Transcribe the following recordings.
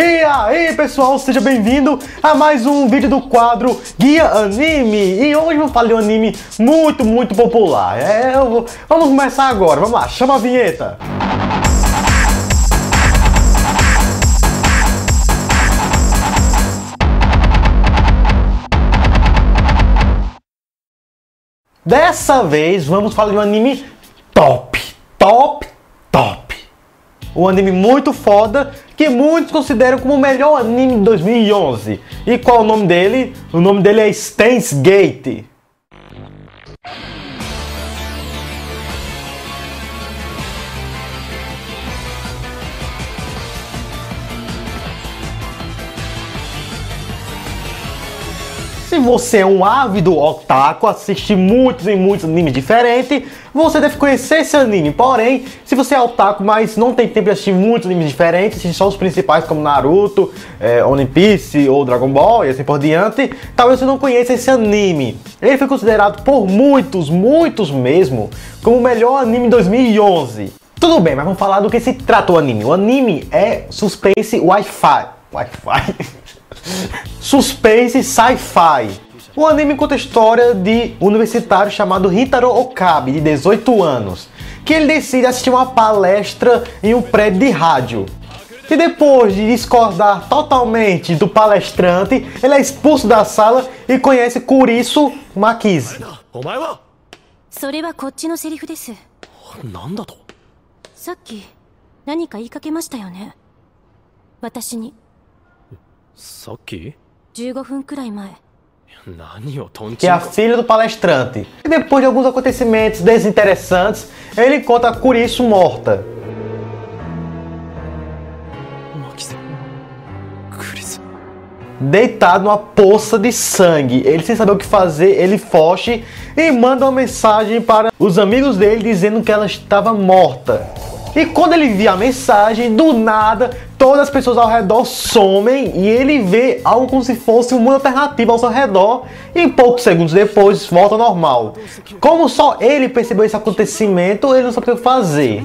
E aí pessoal, seja bem-vindo a mais um vídeo do quadro Guia Anime. E hoje eu vou falar de um anime muito popular. Vamos começar agora, vamos lá, chama a vinheta. Dessa vez vamos falar de um anime top. Um anime muito foda que muitos consideram como o melhor anime de 2011. E qual é o nome dele? O nome dele é Steins Gate. Se você é um ávido otaku, assiste muitos animes diferentes, você deve conhecer esse anime. Porém, se você é otaku, mas não tem tempo de assistir muitos animes diferentes, assiste só os principais como Naruto, One Piece ou Dragon Ball e assim por diante, talvez você não conheça esse anime. Ele foi considerado por muitos mesmo, como o melhor anime de 2011. Tudo bem, mas vamos falar do que se trata o anime. O anime é suspense suspense sci-fi. O anime conta a história de um universitário chamado Hitaro Okabe, de 18 anos, que ele decide assistir uma palestra em um prédio de rádio. E depois de discordar totalmente do palestrante, ele é expulso da sala e conhece Kurisu Makishi. Que é a filha do palestrante. E depois de alguns acontecimentos desinteressantes, ele encontra a Kurisu morta. Deitado numa poça de sangue. Ele, sem saber o que fazer, ele foge e manda uma mensagem para os amigos dele dizendo que ela estava morta. E quando ele vê a mensagem, do nada, todas as pessoas ao redor somem e ele vê algo como se fosse um mundo alternativo ao seu redor e poucos segundos depois volta ao normal. Como só ele percebeu esse acontecimento, ele não sabia o que fazer.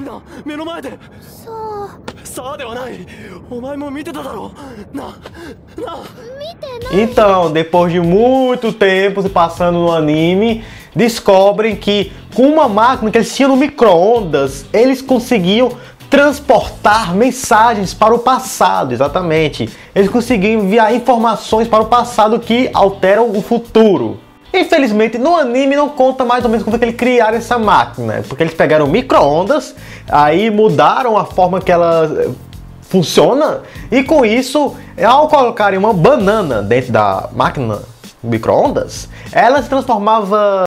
Então, depois de muito tempo se passando no anime, descobrem que com uma máquina que eles tinham no micro-ondas, eles conseguiam transportar mensagens para o passado, exatamente. Eles conseguiam enviar informações para o passado que alteram o futuro. Infelizmente, no anime não conta mais ou menos como é que eles criaram essa máquina, porque eles pegaram micro-ondas, aí mudaram a forma que ela funciona, e com isso, ao colocarem uma banana dentro da máquina micro-ondas, ela se transformava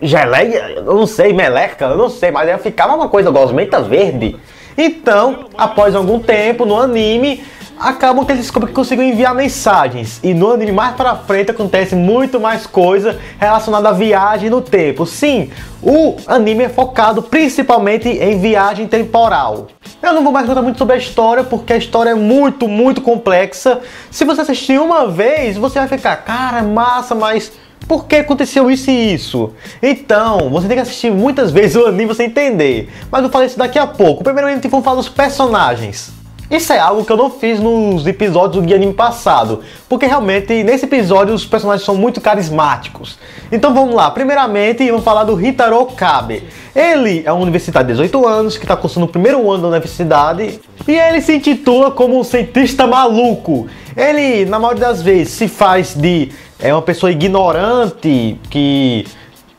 geleia, eu não sei, meleca, eu não sei, mas ela ficava uma coisa gosmenta verde. Então, após algum tempo no anime, acabam que eles descobrem que conseguem enviar mensagens. E no anime mais pra frente acontece muito mais coisa relacionada à viagem no tempo. Sim, o anime é focado principalmente em viagem temporal. Eu não vou mais contar muito sobre a história, porque a história é muito complexa. Se você assistir uma vez, você vai ficar, cara, massa, mas por que aconteceu isso e isso? Então, você tem que assistir muitas vezes o anime pra você entender. Mas eu falei isso daqui a pouco. Primeiramente, vamos falar dos personagens. Isso é algo que eu não fiz nos episódios do Guia Anime passado, porque realmente nesse episódio os personagens são muito carismáticos. Então vamos lá, primeiramente vamos falar do Hitaro Okabe. Ele é um universitário de 18 anos, que está cursando o primeiro ano da universidade, e ele se intitula como um cientista maluco. Ele, na maioria das vezes, se faz de uma pessoa ignorante,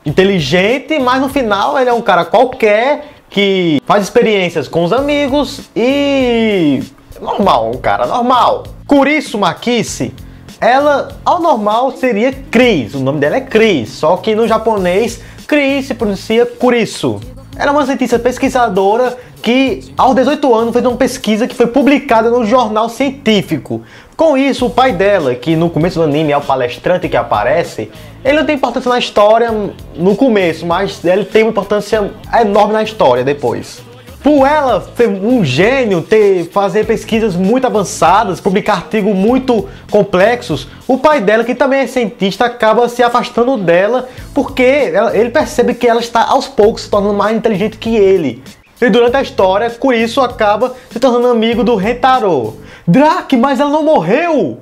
inteligente, mas no final ele é um cara qualquer, que faz experiências com os amigos e normal, um cara normal. Kurisu Makishi, ela ao normal seria Chris, o nome dela é Chris, só que no japonês Chris se pronuncia Kurisu. Ela é uma cientista pesquisadora que aos 18 anos fez uma pesquisa que foi publicada no jornal científico. Com isso, o pai dela, que no começo do anime é o palestrante que aparece, ele não tem importância na história no começo, mas ele tem uma importância enorme na história depois. Por ela ser um gênio, fazer pesquisas muito avançadas, publicar artigos muito complexos, o pai dela, que também é cientista, acaba se afastando dela porque ele percebe que ela está aos poucos se tornando mais inteligente que ele. E durante a história, com isso, acaba se tornando amigo do Rentaro. Drake, mas ela não morreu!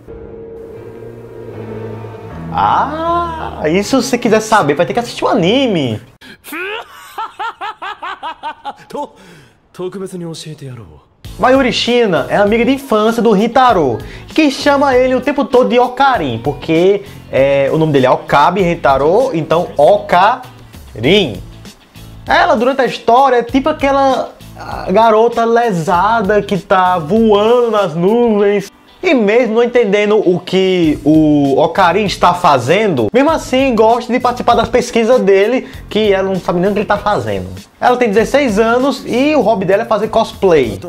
Ah, isso se quiser saber, vai ter que assistir o anime. Mayuri Shina é amiga de infância do Rintaro, que chama ele o tempo todo de Okarin, porque o nome dele é Okabe Rintaro, então Okarin. Ela, durante a história, é tipo aquela garota lesada que tá voando nas nuvens. E mesmo não entendendo o que o Okarin está fazendo, mesmo assim gosta de participar das pesquisas dele, que ela não sabe nem o que ele está fazendo. Ela tem 16 anos e o hobby dela é fazer cosplay.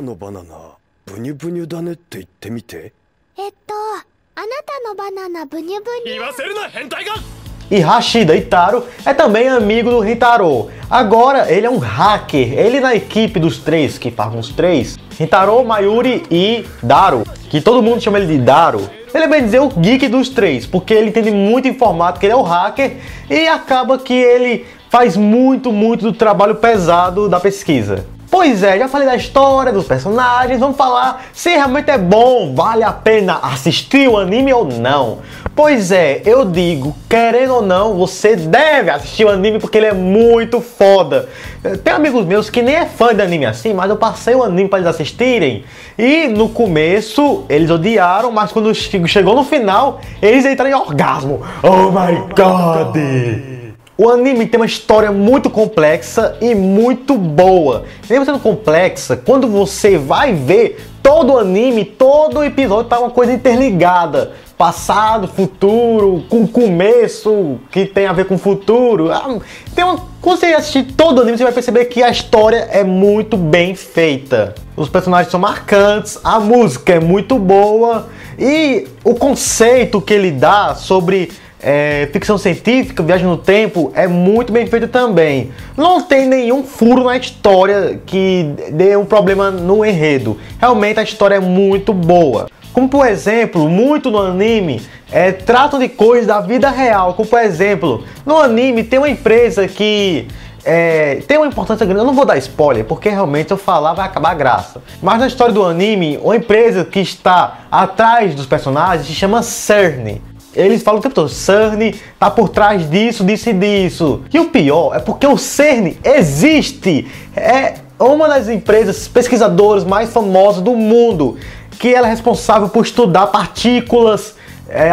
E Hashida Itaru é também amigo do Rintaro. Agora ele é um hacker, ele na equipe dos três, que formam os três, Rintaro, Mayuri e Daru, que todo mundo chama ele de Daru. Ele é, bem dizer, o geek dos três, porque ele entende muito informática, ele é o hacker e acaba que ele faz muito do trabalho pesado da pesquisa. Pois é, já falei da história, dos personagens, vamos falar se realmente é bom, vale a pena assistir o anime ou não. Pois é, eu digo, querendo ou não, você deve assistir o anime porque ele é muito foda. Tem amigos meus que nem é fã de anime assim, mas eu passei o anime para eles assistirem. E no começo eles odiaram, mas quando chegou no final, eles entraram em orgasmo. Oh my god! O anime tem uma história muito complexa e muito boa. Mesmo sendo complexa, quando você vai ver todo o anime, todo o episódio tá uma coisa interligada. Passado, futuro, com começo, que tem a ver com o futuro. Quando você assistir todo o anime, você vai perceber que a história é muito bem feita. Os personagens são marcantes, a música é muito boa e o conceito que ele dá sobre ficção científica, viagem no tempo, é muito bem feito também. Não tem nenhum furo na história que dê um problema no enredo. Realmente a história é muito boa. Como por exemplo, muito no anime tratam de coisas da vida real. Como por exemplo, no anime tem uma empresa que tem uma importância grande. Eu não vou dar spoiler, porque realmente se eu falar vai acabar a graça. Mas na história do anime, uma empresa que está atrás dos personagens se chama CERN. Eles falam o tempo todo, CERN tá por trás disso, disso e disso. E o pior é porque o CERN existe. É uma das empresas pesquisadoras mais famosas do mundo, que ela é responsável por estudar partículas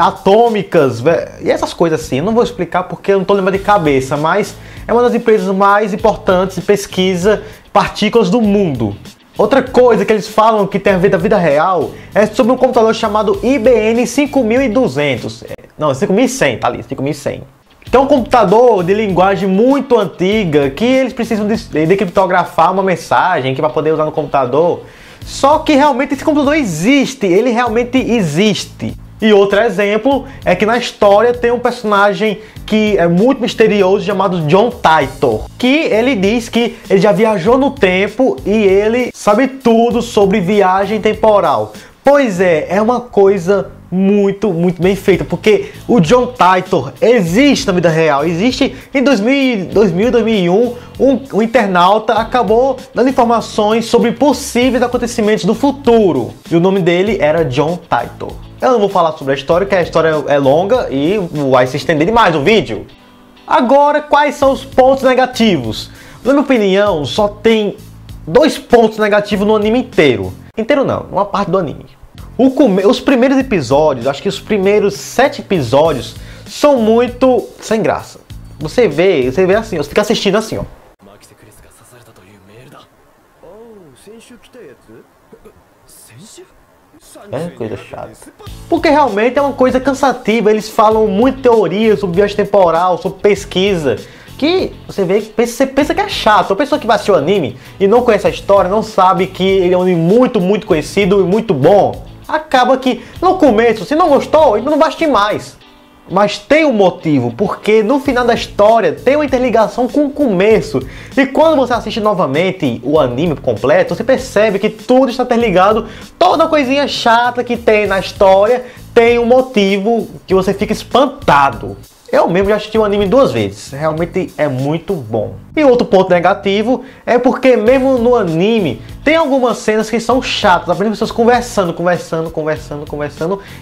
atômicas e essas coisas assim. Eu não vou explicar porque eu não tô lembrando de cabeça, mas é uma das empresas mais importantes de pesquisa partículas do mundo. Outra coisa que eles falam que tem a ver da vida real é sobre um computador chamado IBM 5200. Não, 5100, tá ali, 5100. Que é um computador de linguagem muito antiga que eles precisam de criptografar uma mensagem para poder usar no computador. Só que realmente esse computador existe, ele realmente existe. E outro exemplo é que na história tem um personagem que é muito misterioso chamado John Titor, que ele diz que ele já viajou no tempo e ele sabe tudo sobre viagem temporal. Pois é uma coisa muito bem feita, porque o John Titor existe na vida real. Existe em 2001, um internauta acabou dando informações sobre possíveis acontecimentos do futuro. E o nome dele era John Titor. Eu não vou falar sobre a história, porque a história é longa e vai se estender demais o vídeo. Agora, quais são os pontos negativos? Na minha opinião, só tem 2 pontos negativos no anime inteiro. Inteiro não, uma parte do anime. Os primeiros episódios, acho que os primeiros 7 episódios são muito sem graça. Você vê assim, você fica assistindo assim, ó. É coisa chata. Porque realmente é uma coisa cansativa. Eles falam muito teoria sobre viagem temporal, sobre pesquisa, que você vê, você pensa que é chato. A pessoa que vai assistir o anime e não conhece a história, não sabe que ele é um anime muito conhecido e muito bom, acaba que no começo, se não gostou, então não vai assistir mais. Mas tem um motivo, porque no final da história tem uma interligação com o começo. E quando você assiste novamente o anime completo, você percebe que tudo está interligado. Toda coisinha chata que tem na história tem um motivo que você fica espantado. Eu mesmo já assisti o anime 2 vezes, realmente é muito bom. E outro ponto negativo é porque mesmo no anime tem algumas cenas que são chatas, apenas pessoas conversando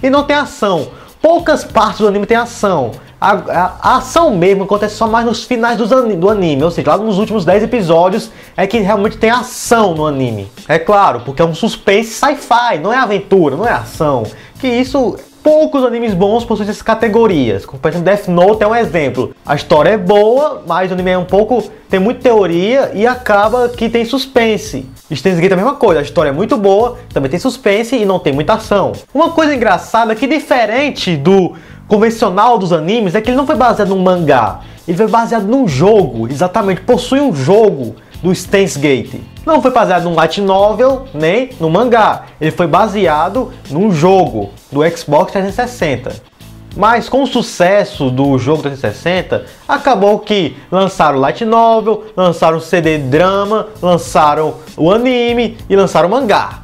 e não tem ação. Poucas partes do anime tem ação. A ação mesmo acontece só mais nos finais do anime, ou seja, lá nos últimos 10 episódios é que realmente tem ação no anime. É claro, porque é um suspense sci-fi, não é aventura, não é ação. Que isso, poucos animes bons possuem essas categorias. Como por exemplo Death Note é um exemplo. A história é boa, mas o anime é tem muita teoria e acaba que tem suspense. Steins Gate é a mesma coisa, a história é muito boa, também tem suspense e não tem muita ação. Uma coisa engraçada é que diferente do convencional dos animes é que ele não foi baseado num mangá, ele foi baseado num jogo, exatamente, possui um jogo do Steins Gate. Não foi baseado num light novel, nem no mangá, ele foi baseado num jogo do Xbox 360. Mas com o sucesso do jogo 360, acabou que lançaram o light novel, lançaram o CD drama, lançaram o anime e lançaram o mangá.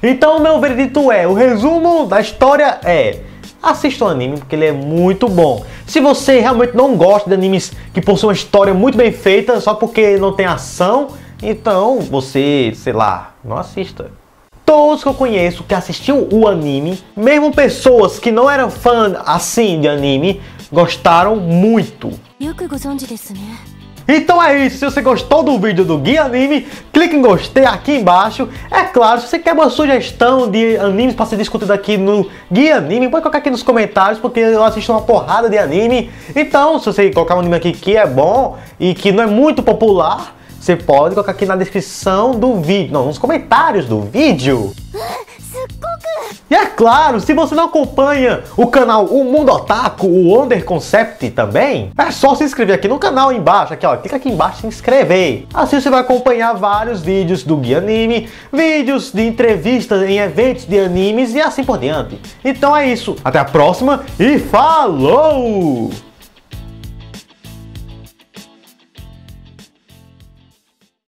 Então o meu veredito é, o resumo da história é: assista o anime porque ele é muito bom. Se você realmente não gosta de animes que possuem uma história muito bem feita só porque não tem ação, então você, sei lá, não assista. Todos que eu conheço que assistiam o anime, mesmo pessoas que não eram fã assim de anime, gostaram muito. Então é isso, se você gostou do vídeo do Guia Anime, clique em gostei aqui embaixo. É claro, se você quer uma sugestão de animes para ser discutido aqui no Guia Anime, pode colocar aqui nos comentários, porque eu assisto uma porrada de anime. Então, se você colocar um anime aqui que é bom e que não é muito popular, você pode colocar aqui na descrição do vídeo, não, nos comentários do vídeo. E é claro, se você não acompanha o canal O Mundo Otaku, o Wonder Concept também, é só se inscrever aqui no canal embaixo, aqui ó, clica aqui embaixo e se inscrever. Assim você vai acompanhar vários vídeos do Guia Anime, vídeos de entrevistas em eventos de animes e assim por diante. Então é isso, até a próxima e falou!